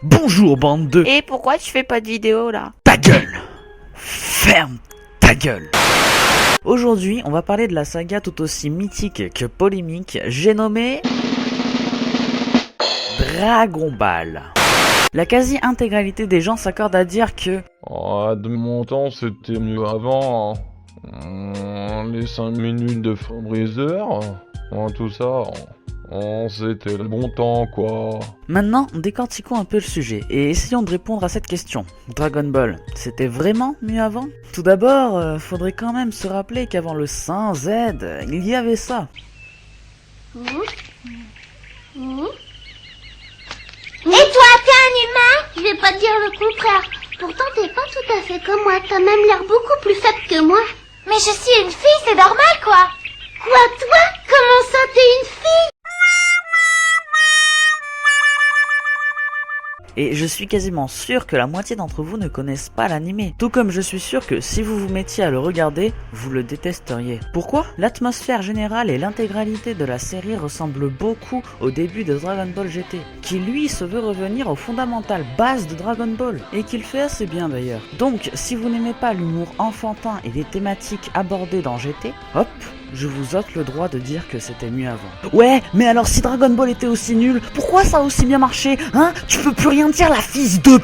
Bonjour bande de... Et pourquoi tu fais pas de vidéo là? Ta gueule! Ferme ta gueule! Aujourd'hui, on va parler de la saga tout aussi mythique que polémique, j'ai nommé... Dragon Ball. La quasi-intégralité des gens s'accordent à dire que... De mon temps, c'était mieux avant. Les 5 minutes de Freezer, tout ça, c'était le bon temps, quoi. Maintenant, décortiquons un peu le sujet et essayons de répondre à cette question. Dragon Ball, c'était vraiment mieux avant? Tout d'abord, faudrait quand même se rappeler qu'avant le Saint Z, il y avait ça. Et toi, t'es un humain? Je vais pas te dire le contraire. Pourtant, t'es pas tout à fait comme moi. T'as même l'air beaucoup plus faible que moi. Mais je suis une fille, c'est normal, quoi. Quoi, toi? Comment ça, t'es une fille? Et je suis quasiment sûr que la moitié d'entre vous ne connaissent pas l'anime. Tout comme je suis sûr que si vous vous mettiez à le regarder, vous le détesteriez. Pourquoi? L'atmosphère générale et l'intégralité de la série ressemblent beaucoup au début de Dragon Ball GT, qui lui se veut revenir aux fondamentales bases de Dragon Ball, et qu'il fait assez bien d'ailleurs. Donc, si vous n'aimez pas l'humour enfantin et les thématiques abordées dans GT, hop, je vous ôte le droit de dire que c'était mieux avant. Ouais, mais alors si Dragon Ball était aussi nul, pourquoi ça a aussi bien marché? Hein? Tu peux plus rien dire, la fils de...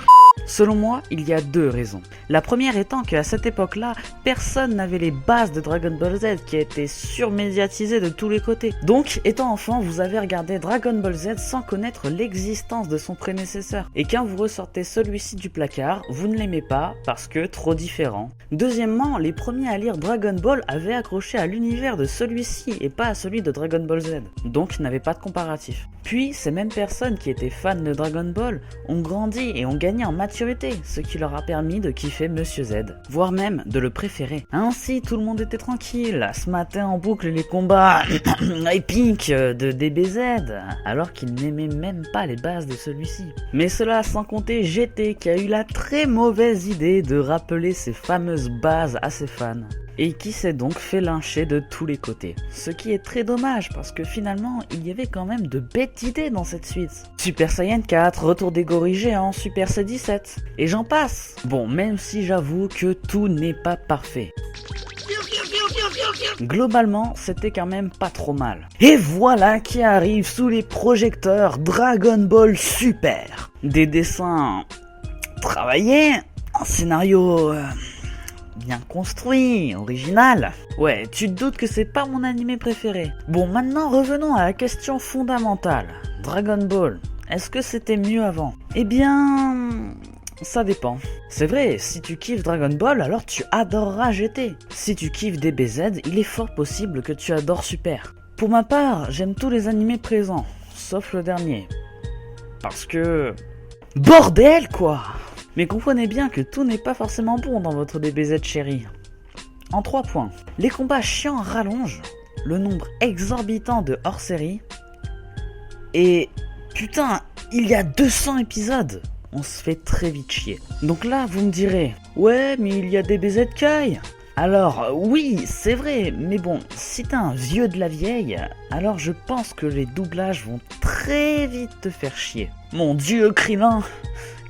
Selon moi, il y a deux raisons. La première étant qu'à cette époque-là, personne n'avait les bases de Dragon Ball Z qui a été surmédiatisé de tous les côtés. Donc, étant enfant, vous avez regardé Dragon Ball Z sans connaître l'existence de son prédécesseur. Et quand vous ressortez celui-ci du placard, vous ne l'aimez pas parce que trop différent. Deuxièmement, les premiers à lire Dragon Ball avaient accroché à l'univers de celui-ci et pas à celui de Dragon Ball Z. Donc, n'avaient pas de comparatif. Puis, ces mêmes personnes qui étaient fans de Dragon Ball ont grandi et ont gagné en maturité, ce qui leur a permis de kiffer Monsieur Z, voire même de le préférer. Ainsi, tout le monde était tranquille, à se mater en boucle les combats épiques de DBZ, alors qu'ils n'aimaient même pas les bases de celui-ci. Mais cela sans compter GT qui a eu la très mauvaise idée de rappeler ces fameuses bases à ses fans, et qui s'est donc fait lyncher de tous les côtés. Ce qui est très dommage parce que finalement il y avait quand même de bêtes idées dans cette suite. Super Saiyan 4, Retour des gorilles géants, Super C17, et j'en passe. Bon, même si j'avoue que tout n'est pas parfait. Globalement, c'était quand même pas trop mal. Et voilà qui arrive sous les projecteurs Dragon Ball Super. Des dessins travaillés, un scénario... bien construit, original. Ouais, tu te doutes que c'est pas mon animé préféré. Bon, maintenant revenons à la question fondamentale. Dragon Ball, est-ce que c'était mieux avant? Eh bien... ça dépend. C'est vrai, si tu kiffes Dragon Ball, alors tu adoreras GT. Si tu kiffes DBZ, il est fort possible que tu adores Super. Pour ma part, j'aime tous les animés présents, sauf le dernier. Parce que... bordel quoi! Mais comprenez bien que tout n'est pas forcément bon dans votre DBZ chéri. En 3 points. Les combats chiants rallongent, le nombre exorbitant de hors-série, et putain, il y a 200 épisodes. On se fait très vite chier. Donc là, vous me direz, ouais, mais il y a DBZ Kai. Alors, oui, c'est vrai, mais bon, si t'es un vieux de la vieille, alors je pense que les doublages vont très vite te faire chier. Mon dieu, Krillin!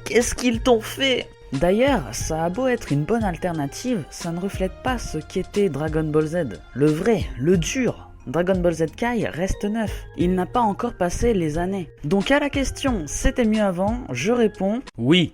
Qu'est-ce qu'ils t'ont fait? D'ailleurs, ça a beau être une bonne alternative, ça ne reflète pas ce qu'était Dragon Ball Z. Le vrai, le dur. Dragon Ball Z Kai reste neuf. Il n'a pas encore passé les années. Donc à la question, c'était mieux avant, je réponds oui.